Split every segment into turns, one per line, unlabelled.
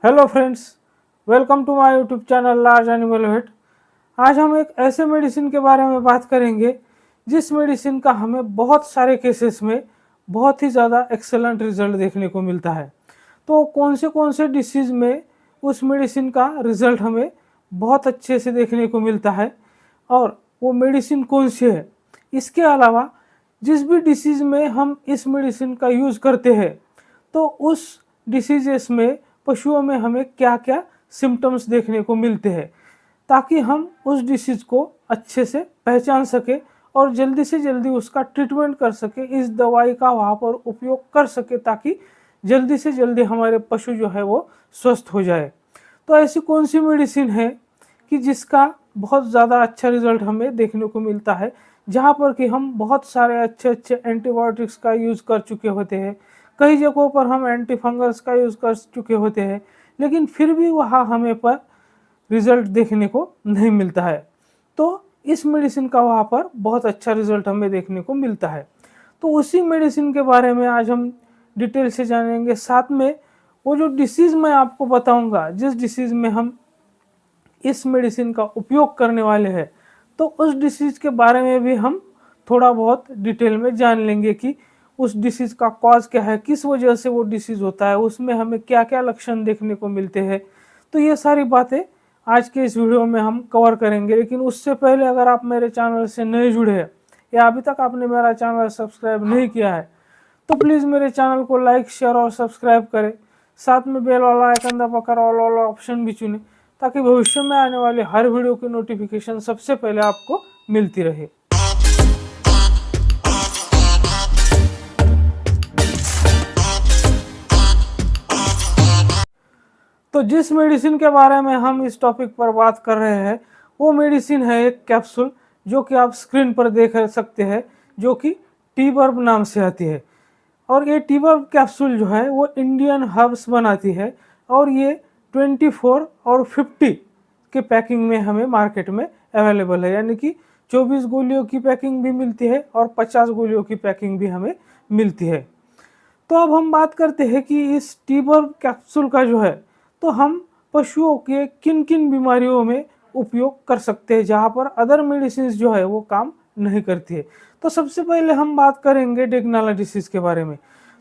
Hello friends, welcome to my YouTube channel large animal vet. आज हम एक ऐसे मेडिसिन के बारे में बात करेंगे जिस मेडिसिन का हमें बहुत सारे केसेस में बहुत ही ज़्यादा एक्सेलेंट रिजल्ट देखने को मिलता है। तो कौन से डिसीज़ में उस मेडिसिन का रिजल्ट हमें बहुत अच्छे से देखने को मिलता है और वो मेडिसिन कौन सी है। इसके अलावा जिस भी डिसीज़ में हम इस मेडिसिन का यूज़ करते हैं तो उस डिसीजेस में पशुओं में हमें क्या क्या सिम्टम्स देखने को मिलते हैं, ताकि हम उस डिसीज़ को अच्छे से पहचान सके और जल्दी से जल्दी उसका ट्रीटमेंट कर सके, इस दवाई का वहाँ पर उपयोग कर सके ताकि जल्दी से जल्दी हमारे पशु जो है वो स्वस्थ हो जाए। तो ऐसी कौन सी मेडिसिन है कि जिसका बहुत ज़्यादा अच्छा रिजल्ट हमें देखने को मिलता है, जहाँ पर कि हम बहुत सारे अच्छे अच्छे एंटीबायोटिक्स का यूज़ कर चुके होते हैं, कई जगहों पर हम एंटी फंगस का यूज़ कर चुके होते हैं, लेकिन फिर भी वहाँ हमें पर रिज़ल्ट देखने को नहीं मिलता है। तो इस मेडिसिन का वहाँ पर बहुत अच्छा रिज़ल्ट हमें देखने को मिलता है। तो उसी मेडिसिन के बारे में आज हम डिटेल से जानेंगे। साथ में वो जो डिसीज़ मैं आपको बताऊंगा, जिस डिसीज़ में हम इस मेडिसिन का उपयोग करने वाले हैं, तो उस डिसीज़ के बारे में भी हम थोड़ा बहुत डिटेल में जान लेंगे कि उस डिसीज़ का कॉज क्या है, किस वजह से वो डिसीज़ होता है, उसमें हमें क्या क्या लक्षण देखने को मिलते हैं। तो ये सारी बातें आज के इस वीडियो में हम कवर करेंगे। लेकिन उससे पहले अगर आप मेरे चैनल से नए जुड़े हैं या अभी तक आपने मेरा चैनल सब्सक्राइब नहीं किया है तो प्लीज़ मेरे चैनल को लाइक, शेयर और सब्सक्राइब करें। साथ में बेल वाला आइकन दबाकर ऑल वाला ऑप्शन भी चुनें, ताकि भविष्य में आने वाले हर वीडियो की नोटिफिकेशन सबसे पहले आपको मिलती रहे। तो जिस मेडिसिन के बारे में हम इस टॉपिक पर बात कर रहे हैं वो मेडिसिन है एक कैप्सूल, जो कि आप स्क्रीन पर देख सकते हैं, जो कि टी-बर्ब नाम से आती है। और ये टी-बर्ब कैप्सूल जो है वो इंडियन हर्ब्स बनाती है और ये 24 और 50 के पैकिंग में हमें मार्केट में अवेलेबल है, यानी कि 24 गोलियों की पैकिंग भी मिलती है और 50 गोलियों की पैकिंग भी हमें मिलती है। तो अब हम बात करते हैं कि इस टी-बर्ब कैप्सूल का जो है तो हम पशुओं के किन किन बीमारियों में उपयोग कर सकते हैं, जहाँ पर अदर मेडिसिन जो है वो काम नहीं करती है। तो सबसे पहले हम बात करेंगे डेगनाला डिसीज़ के बारे में।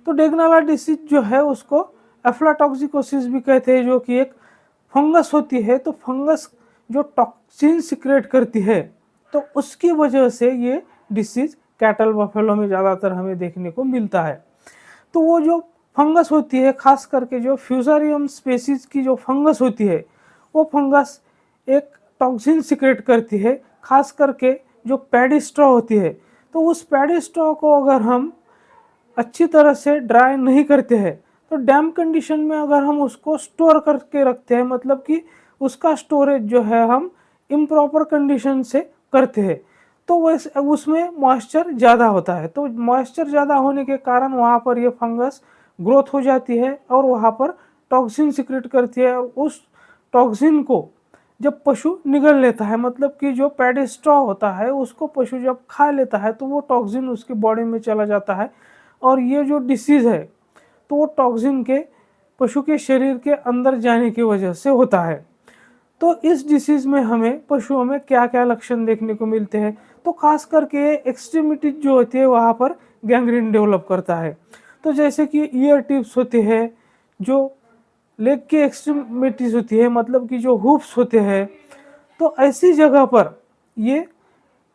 तो डेगनाला डिसीज़ जो है उसको एफ्लाटॉक्सिकोसिस भी कहते हैं, जो कि एक फंगस होती है। तो फंगस जो टॉक्सिन सिक्रेट करती है, तो उसकी वजह से ये डिसीज़ कैटल बफेलो में ज़्यादातर हमें देखने को मिलता है। तो वो जो फंगस होती है, खास करके जो फ्यूजारियम स्पेसीज की जो फंगस होती है, वो फंगस एक टॉक्सिन सिक्रेट करती है, खास करके जो पैडी स्ट्रॉ होती है। तो उस पैडी स्ट्रॉ को अगर हम अच्छी तरह से ड्राई नहीं करते हैं, तो डैम कंडीशन में अगर हम उसको स्टोर करके रखते हैं, मतलब कि उसका स्टोरेज जो है हम इम्प्रॉपर कंडीशन से करते हैं, तो वैसे उसमें मॉइस्चर ज़्यादा होता है। तो मॉइस्चर ज़्यादा होने के कारण वहाँ पर ये फंगस ग्रोथ हो जाती है और वहाँ पर टॉक्सिन सिक्रेट करती है। और उस टॉक्सिन को जब पशु निगल लेता है, मतलब कि जो पैडी स्ट्रॉ होता है उसको पशु जब खा लेता है, तो वो टॉक्सिन उसकी बॉडी में चला जाता है और ये जो डिसीज़ है तो वो टॉक्सिन के पशु के शरीर के अंदर जाने की वजह से होता है। तो इस डिसीज़ में हमें पशुओं में क्या क्या लक्षण देखने को मिलते हैं, तो खास करके एक्सट्रीमिटी जो होती है वहाँ पर गैंग्रीन डेवलप करता है। तो जैसे कि ईयर टिप्स होते हैं, जो लेग के एक्सट्रीमिटीज होती है, मतलब कि जो हुप्स होते हैं, तो ऐसी जगह पर ये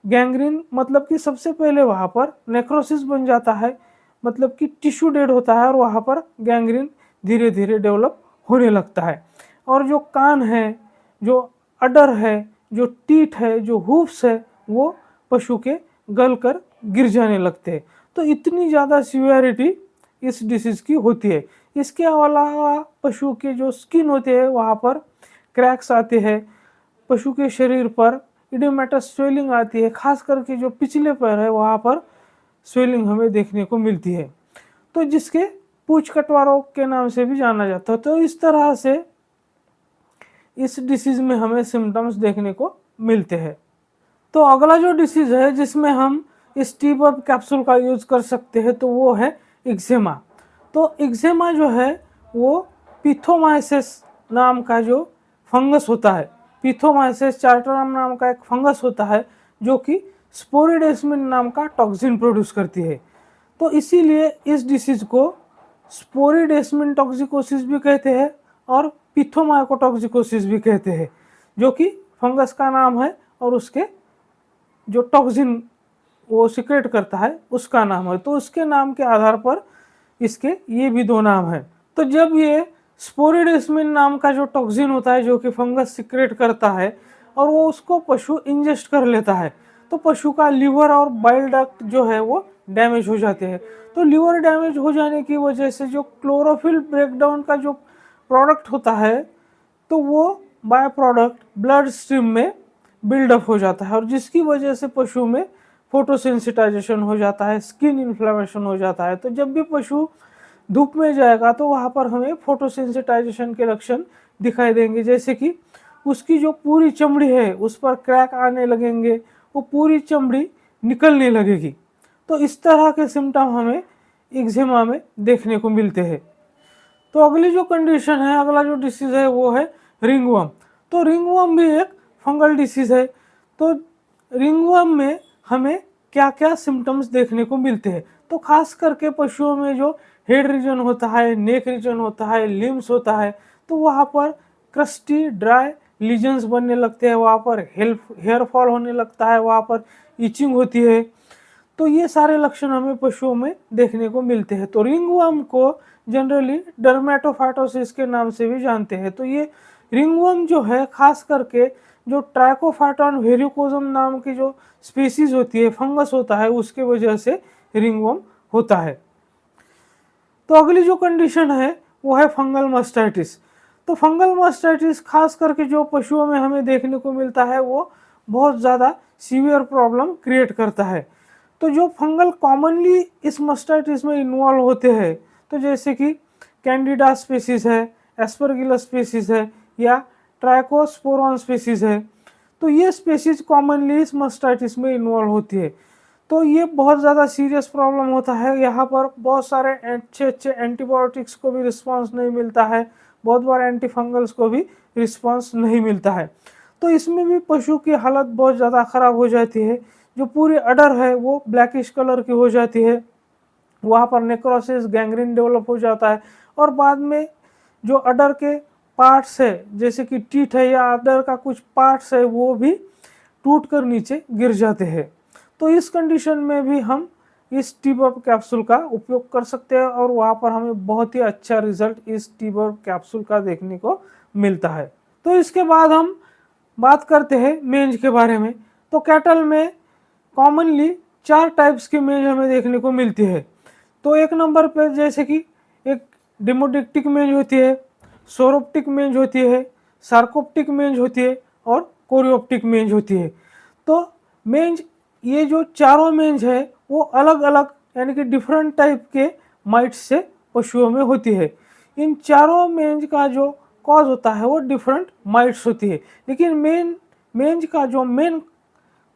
गैंग्रीन, मतलब कि सबसे पहले वहाँ पर नेक्रोसिस बन जाता है, मतलब कि टिश्यू डेड होता है और वहाँ पर गैंग्रीन धीरे धीरे डेवलप होने लगता है। और जो कान है, जो अडर है, जो टीथ है, जो हुफ्स है, वो पशु के गल कर गिर जाने लगते हैं। तो इतनी ज़्यादा सीवियरिटी इस डिसीज़ की होती है। इसके अलावा पशु के जो स्किन होते हैं वहाँ पर क्रैक्स आते हैं, पशु के शरीर पर इडियोमेटस स्वेलिंग आती है, खास करके जो पिछले पैर है वहाँ पर स्वेलिंग हमें देखने को मिलती है, तो जिसके पूंछ कटवा रोग के नाम से भी जाना जाता है। तो इस तरह से इस डिसीज़ में हमें सिम्टम्स देखने को मिलते हैं। तो अगला जो डिसीज़ है जिसमें हम इस टी-बर्ब कैप्सूल का यूज़ कर सकते हैं, तो वो है एक्जिमा। तो एक्जिमा जो है वो पिथोमाइसिस नाम का जो फंगस होता है, पिथोमाइसेस चार्टारम नाम का एक फंगस होता है जो कि स्पोरिडेस्मिन नाम का टॉक्सिन प्रोड्यूस करती है। तो इसीलिए इस डिसीज को स्पोरिडेस्मिन टॉक्सिकोसिस भी कहते हैं और पिथोमाइकोटॉक्सिकोसिस भी कहते हैं, जो कि फंगस का नाम है और उसके जो टॉक्सिन वो सिक्रेट करता है उसका नाम है। तो उसके नाम के आधार पर इसके ये भी दो नाम है। तो जब ये स्पोरिडेस्मिन नाम का जो टॉक्सिन होता है जो कि फंगस सिक्रेट करता है और वो उसको पशु इंजेस्ट कर लेता है, तो पशु का लीवर और बाइल डक्ट जो है वो डैमेज हो जाते हैं। तो लीवर डैमेज हो जाने की वजह से जो क्लोरोफिल ब्रेकडाउन का जो प्रोडक्ट होता है, तो वो बाय प्रोडक्ट ब्लड स्ट्रीम में बिल्डअप हो जाता है और जिसकी वजह से पशु में फोटोसेंसिटाइजेशन हो जाता है, स्किन इन्फ्लेमेशन हो जाता है। तो जब भी पशु धूप में जाएगा तो वहाँ पर हमें फोटोसेंसिटाइजेशन के लक्षण दिखाई देंगे, जैसे कि उसकी जो पूरी चमड़ी है उस पर क्रैक आने लगेंगे, वो पूरी चमड़ी निकलने लगेगी। तो इस तरह के सिम्टम हमें एक्जिमा में देखने को मिलते हैं। तो अगली जो कंडीशन है, अगला जो डिसीज है वो है रिंगवर्म। तो रिंगवर्म भी एक फंगल डिसीज है। तो रिंगवर्म में हमें क्या क्या सिम्टम्स देखने को मिलते हैं, तो खास करके पशुओं में जो हेड रीजन होता है, नेक रीजन होता है, लिम्स होता है, तो वहाँ पर क्रस्टी ड्राई लीजन्स बनने लगते हैं, वहाँ पर हेयर फॉल होने लगता है, वहाँ पर इचिंग होती है। तो ये सारे लक्षण हमें पशुओं में देखने को मिलते हैं। तो रिंगवर्म को जनरली डर्मेटोफाइटोसिस के नाम से भी जानते हैं। तो ये रिंगवर्म जो है खास करके जो ट्राइकोफाइटॉन वेरिकोजम नाम की जो स्पीसीज होती है, फंगस होता है, उसके वजह से रिंगवर्म होता है। तो अगली जो कंडीशन है वो है फंगल मास्टाइटिस। तो फंगल मास्टाइटिस खास करके जो पशुओं में हमें देखने को मिलता है वो बहुत ज़्यादा सीवियर प्रॉब्लम क्रिएट करता है। तो जो फंगल कॉमनली इस मास्टाइटिस में इन्वॉल्व होते हैं, तो जैसे कि कैंडिडा स्पीसीज है, एस्परगिलस स्पीसीज है या ट्राइकोस्पोरॉन स्पीसीज है, तो ये स्पीसीज कॉमनली इस मास्टाइटिस में इन्वॉल्व होती है। तो ये बहुत ज़्यादा सीरियस प्रॉब्लम होता है। यहाँ पर बहुत सारे अच्छे एंटीबायोटिक्स को भी रिस्पांस नहीं मिलता है, बहुत बार एंटी फंगल्स को भी रिस्पांस नहीं मिलता है। तो इसमें भी पशु की हालत बहुत ज़्यादा ख़राब हो जाती है। जो पूरी अडर है वो ब्लैकिश कलर की हो जाती है, वहाँ पर नेक्रोसिस गैंग्रीन डेवलप हो जाता है और बाद में जो अडर के पार्ट्स है, जैसे कि टीथ है या अडर का कुछ पार्ट्स है, वो भी टूट कर नीचे गिर जाते हैं। तो इस कंडीशन में भी हम इस टीबर्ब कैप्सूल का उपयोग कर सकते हैं और वहाँ पर हमें बहुत ही अच्छा रिजल्ट इस टीबर्ब कैप्सूल का देखने को मिलता है। तो इसके बाद हम बात करते हैं मेंज के बारे में। तो कैटल में कॉमनली 4 टाइप्स की मेंज हमें देखने को मिलती है। तो एक नंबर पे जैसे कि एक डिमोडिक्टिक मेंज होती है, सोरोप्टिक मेंज होती है, सार्कोप्टिक मेंज होती है और कोरियोप्टिक मेंज होती है। तो मेंज, ये जो चारों मेंज है वो अलग अलग यानी कि डिफरेंट टाइप के माइट्स से पशुओं में होती है। इन चारों मेंज का जो कॉज होता है वो डिफरेंट माइट्स होती है, लेकिन मेंज का जो मेन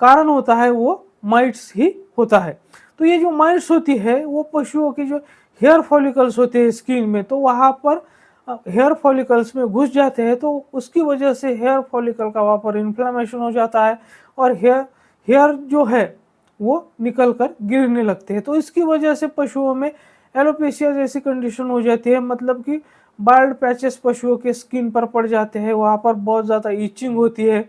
कारण होता है वो माइट्स ही होता है। तो ये जो माइट्स होती है वो पशुओं की जो हेयर फॉलिकल्स होते हैं स्किन में, तो वहाँ पर हेयर फॉलिकल्स में घुस जाते हैं, तो उसकी वजह से हेयर फॉलिकल का वहाँ पर इन्फ्लेमेशन हो जाता है और हेयर जो है वो निकल कर गिरने लगते हैं। तो इसकी वजह से पशुओं में एलोपेशिया जैसी कंडीशन हो जाती है, मतलब कि बाल्ड पैचेस पशुओं के स्किन पर पड़ जाते हैं, वहाँ पर बहुत ज़्यादा ईचिंग होती है।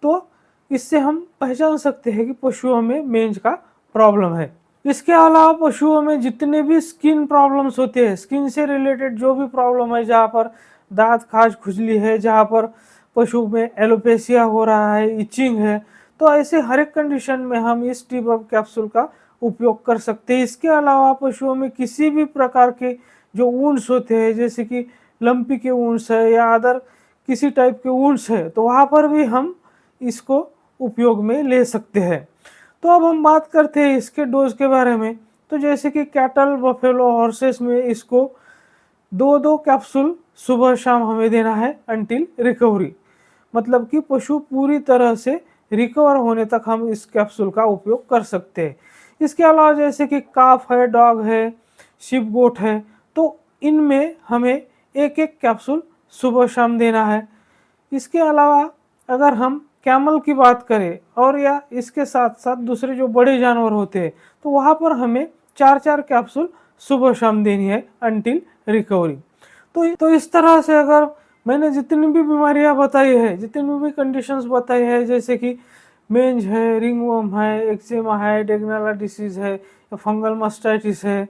तो इससे हम पहचान सकते हैं कि पशुओं में मेंज का प्रॉब्लम है। इसके अलावा पशुओं में जितने भी स्किन प्रॉब्लम्स होते हैं, स्किन से रिलेटेड जो भी प्रॉब्लम है, जहाँ पर दांत खाज खुजली है, जहाँ पर पशु में एलोपेशिया हो रहा है, इचिंग है, तो ऐसे हर एक कंडीशन में हम इस टीबर्ब कैप्सूल का उपयोग कर सकते हैं। इसके अलावा पशुओं में किसी भी प्रकार के जो वुंड्स होते हैं, जैसे कि लंपी के वुंड्स है या अदर किसी टाइप के वुंड्स है, तो वहाँ पर भी हम इसको उपयोग में ले सकते हैं। तो अब हम बात करते हैं इसके डोज के बारे में। तो जैसे कि कैटल, बफेलो, हॉर्सेस में इसको 2-2 कैप्सूल सुबह शाम हमें देना है अंटिल रिकवरी, मतलब कि पशु पूरी तरह से रिकवर होने तक हम इस कैप्सूल का उपयोग कर सकते हैं। इसके अलावा जैसे कि काफ है, डॉग है, शिप गोट है, तो इनमें हमें 1-1 कैप्सूल सुबह शाम देना है। इसके अलावा अगर हम कैमल की बात करें और या इसके साथ साथ दूसरे जो बड़े जानवर होते हैं, तो वहाँ पर हमें 4-4 कैप्सूल सुबह शाम देनी है अंटिल रिकवरी। तो इस तरह से अगर मैंने जितनी भी बीमारियां बताई है, जितनी भी कंडीशंस बताई है, जैसे कि मेंज है, रिंगवर्म है, एक्जिमा है, डेगनाला डिसीज है, फंगल मास्टाइटिस है,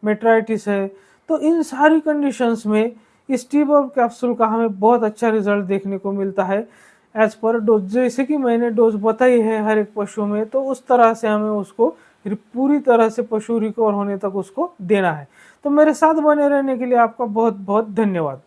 मेट्राइटिस है, तो इन सारी कंडीशंस में इस टीबर्ब कैप्सूल का हमें बहुत अच्छा रिजल्ट देखने को मिलता है एज पर डोज। जैसे कि मैंने डोज बताई है हर एक पशु में, तो उस तरह से हमें उसको पूरी तरह से पशु रिकवर होने तक उसको देना है। तो मेरे साथ बने रहने के लिए आपका बहुत बहुत धन्यवाद।